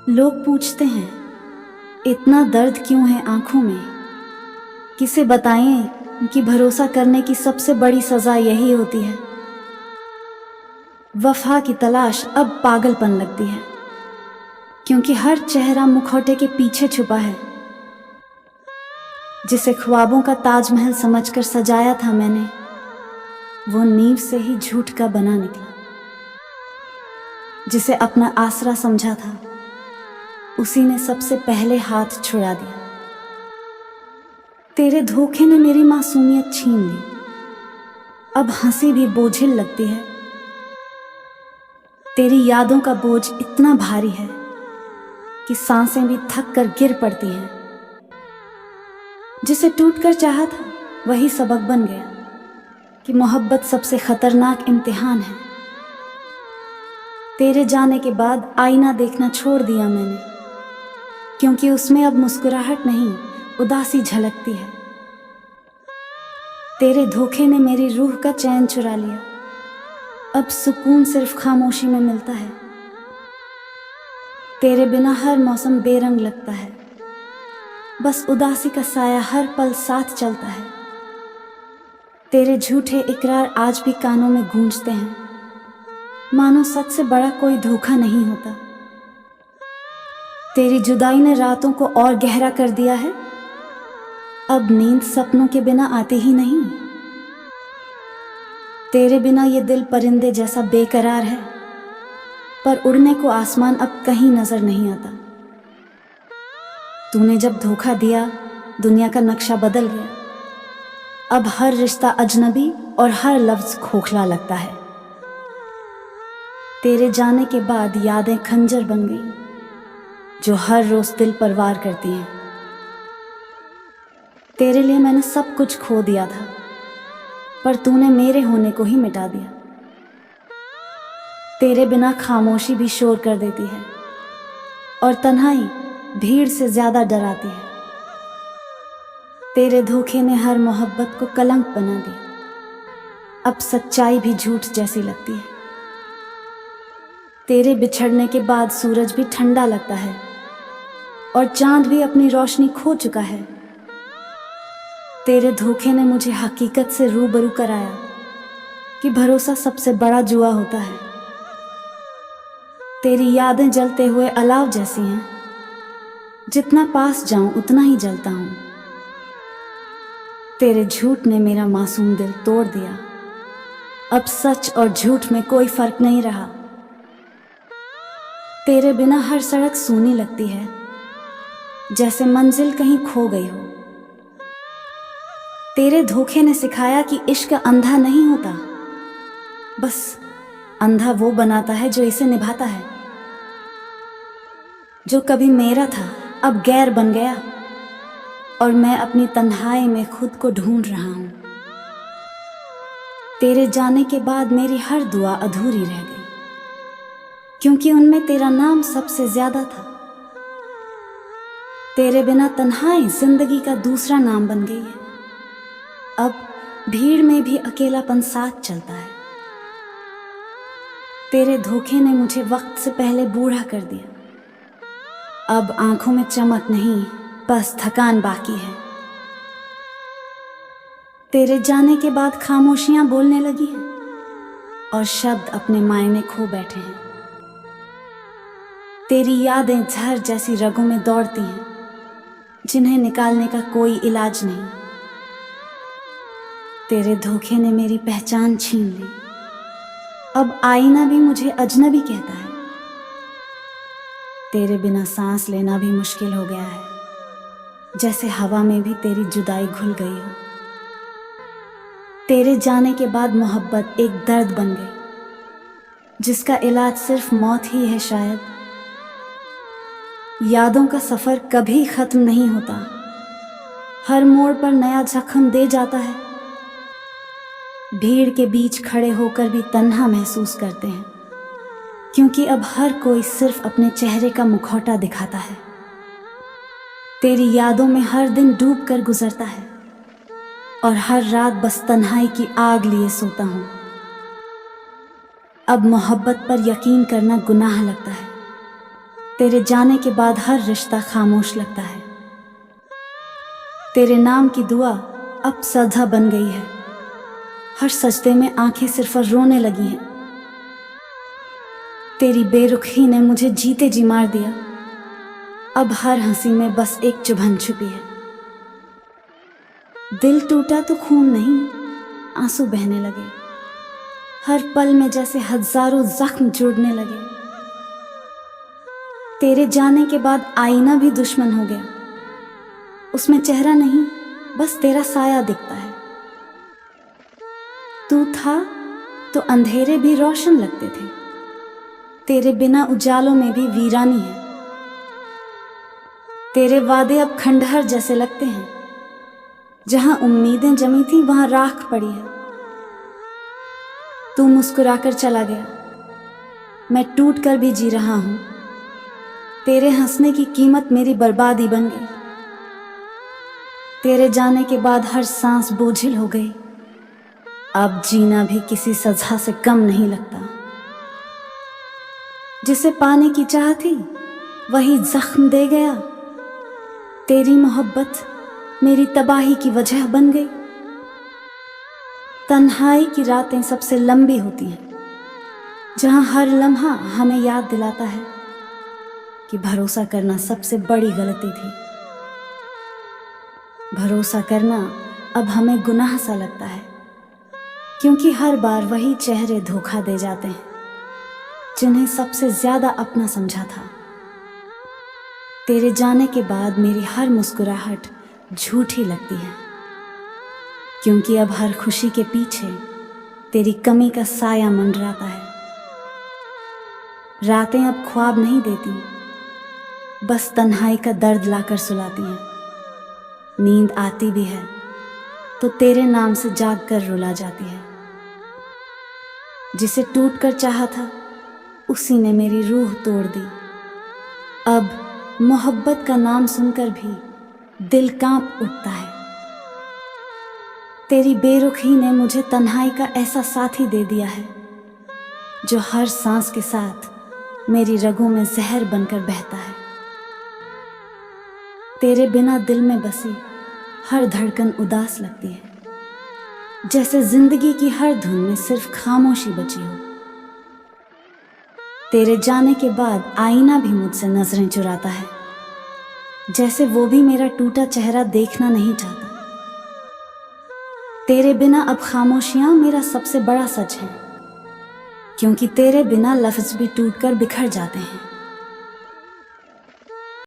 लोग पूछते हैं इतना दर्द क्यों है आंखों में। किसे बताएं कि भरोसा करने की सबसे बड़ी सजा यही होती है। वफा की तलाश अब पागलपन लगती है, क्योंकि हर चेहरा मुखौटे के पीछे छुपा है। जिसे ख्वाबों का ताजमहल समझकर सजाया था मैंने, वो नींव से ही झूठ का बना निकला। जिसे अपना आसरा समझा था, उसी ने सबसे पहले हाथ छुड़ा दिया। तेरे धोखे ने मेरी मासूमियत छीन ली। अब हंसी भी बोझिल लगती है। तेरी यादों का बोझ इतना भारी है कि सांसें भी थक कर गिर पड़ती हैं। जिसे टूटकर चाहा था, वही सबक बन गया कि मोहब्बत सबसे खतरनाक इम्तिहान है। तेरे जाने के बाद आईना देखना छोड़ दिया मैंने, क्योंकि उसमें अब मुस्कुराहट नहीं, उदासी झलकती है। तेरे धोखे ने मेरी रूह का चैन चुरा लिया। अब सुकून सिर्फ खामोशी में मिलता है। तेरे बिना हर मौसम बेरंग लगता है। बस उदासी का साया हर पल साथ चलता है। तेरे झूठे इकरार आज भी कानों में गूंजते हैं, मानो सच से बड़ा कोई धोखा नहीं होता। तेरी जुदाई ने रातों को और गहरा कर दिया है। अब नींद सपनों के बिना आती ही नहीं। तेरे बिना ये दिल परिंदे जैसा बेकरार है, पर उड़ने को आसमान अब कहीं नजर नहीं आता। तूने जब धोखा दिया, दुनिया का नक्शा बदल गया। अब हर रिश्ता अजनबी और हर लफ्ज खोखला लगता है। तेरे जाने के बाद यादें खंजर बन गईं, जो हर रोज दिल पर वार करती हैं। तेरे लिए मैंने सब कुछ खो दिया था, पर तूने मेरे होने को ही मिटा दिया। तेरे बिना खामोशी भी शोर कर देती है, और तन्हाई भीड़ से ज्यादा डराती है। तेरे धोखे ने हर मोहब्बत को कलंक बना दिया। अब सच्चाई भी झूठ जैसी लगती है। तेरे बिछड़ने के बाद सूरज भी ठंडा लगता है, और चांद भी अपनी रोशनी खो चुका है। तेरे धोखे ने मुझे हकीकत से रूबरू कराया कि भरोसा सबसे बड़ा जुआ होता है। तेरी यादें जलते हुए अलाव जैसी हैं, जितना पास जाऊं उतना ही जलता हूं। तेरे झूठ ने मेरा मासूम दिल तोड़ दिया। अब सच और झूठ में कोई फर्क नहीं रहा। तेरे बिना हर सड़क सूनी लगती है, जैसे मंजिल कहीं खो गई हो। तेरे धोखे ने सिखाया कि इश्क अंधा नहीं होता, बस अंधा वो बनाता है जो इसे निभाता है। जो कभी मेरा था अब गैर बन गया, और मैं अपनी तन्हाई में खुद को ढूंढ रहा हूं। तेरे जाने के बाद मेरी हर दुआ अधूरी रह गई, क्योंकि उनमें तेरा नाम सबसे ज्यादा था। तेरे बिना तन्हाई जिंदगी का दूसरा नाम बन गई है। अब भीड़ में भी अकेलापन साथ चलता है। तेरे धोखे ने मुझे वक्त से पहले बूढ़ा कर दिया। अब आंखों में चमक नहीं, बस थकान बाकी है। तेरे जाने के बाद खामोशियां बोलने लगी हैं, और शब्द अपने मायने खो बैठे हैं। तेरी यादें जहर जैसी रगों में दौड़ती हैं, जिन्हें निकालने का कोई इलाज नहीं। तेरे धोखे ने मेरी पहचान छीन ली। अब आईना भी मुझे अजनबी कहता है। तेरे बिना सांस लेना भी मुश्किल हो गया है, जैसे हवा में भी तेरी जुदाई घुल गई हो। तेरे जाने के बाद मोहब्बत एक दर्द बन गई, जिसका इलाज सिर्फ मौत ही है शायद। यादों का सफर कभी खत्म नहीं होता, हर मोड़ पर नया जख्म दे जाता है। भीड़ के बीच खड़े होकर भी तन्हा महसूस करते हैं, क्योंकि अब हर कोई सिर्फ अपने चेहरे का मुखौटा दिखाता है। तेरी यादों में हर दिन डूब कर गुजरता है, और हर रात बस तन्हाई की आग लिए सोता हूं। अब मोहब्बत पर यकीन करना गुनाह लगता है, तेरे जाने के बाद हर रिश्ता खामोश लगता है। तेरे नाम की दुआ अब सदा बन गई है। हर सजदे में आंखें सिर्फ रोने लगी हैं। तेरी बेरुखी ने मुझे जीते जी मार दिया। अब हर हंसी में बस एक चुभन छुपी है। दिल टूटा तो खून नहीं, आंसू बहने लगे। हर पल में जैसे हजारों जख्म जुड़ने लगे। तेरे जाने के बाद आईना भी दुश्मन हो गया। उसमें चेहरा नहीं, बस तेरा साया दिखता है। तू था तो अंधेरे भी रोशन लगते थे। तेरे बिना उजालों में भी वीरानी है। तेरे वादे अब खंडहर जैसे लगते हैं। जहां उम्मीदें जमी थी वहां राख पड़ी है। तू मुस्कुराकर चला गया, मैं टूट कर भी जी रहा हूं। तेरे हंसने की कीमत मेरी बर्बादी बन गई। तेरे जाने के बाद हर सांस बोझिल हो गई। अब जीना भी किसी सजा से कम नहीं लगता। जिसे पाने की चाह थी वही जख्म दे गया। तेरी मोहब्बत मेरी तबाही की वजह बन गई। तन्हाई की रातें सबसे लंबी होती हैं, जहां हर लम्हा हमें याद दिलाता है कि भरोसा करना सबसे बड़ी गलती थी। भरोसा करना अब हमें गुनाह सा लगता है, क्योंकि हर बार वही चेहरे धोखा दे जाते हैं जिन्हें सबसे ज्यादा अपना समझा था। तेरे जाने के बाद मेरी हर मुस्कुराहट झूठी लगती है, क्योंकि अब हर खुशी के पीछे तेरी कमी का साया मंडराता है। रातें अब ख्वाब नहीं देती, बस तन्हाई का दर्द लाकर सुलाती हैं। नींद आती भी है तो तेरे नाम से जाग कर रुला जाती है। जिसे टूट कर चाहा था उसी ने मेरी रूह तोड़ दी। अब मोहब्बत का नाम सुनकर भी दिल कांप उठता है। तेरी बेरुखी ने मुझे तन्हाई का ऐसा साथी दे दिया है, जो हर सांस के साथ मेरी रगों में जहर बनकर बहता है। तेरे बिना दिल में बसी हर धड़कन उदास लगती है, जैसे जिंदगी की हर धुन में सिर्फ खामोशी बची हो। तेरे जाने के बाद आईना भी मुझसे नजरें चुराता है, जैसे वो भी मेरा टूटा चेहरा देखना नहीं चाहता। तेरे बिना अब खामोशियां मेरा सबसे बड़ा सच है, क्योंकि तेरे बिना लफ्ज भी टूटकर बिखर जाते हैं।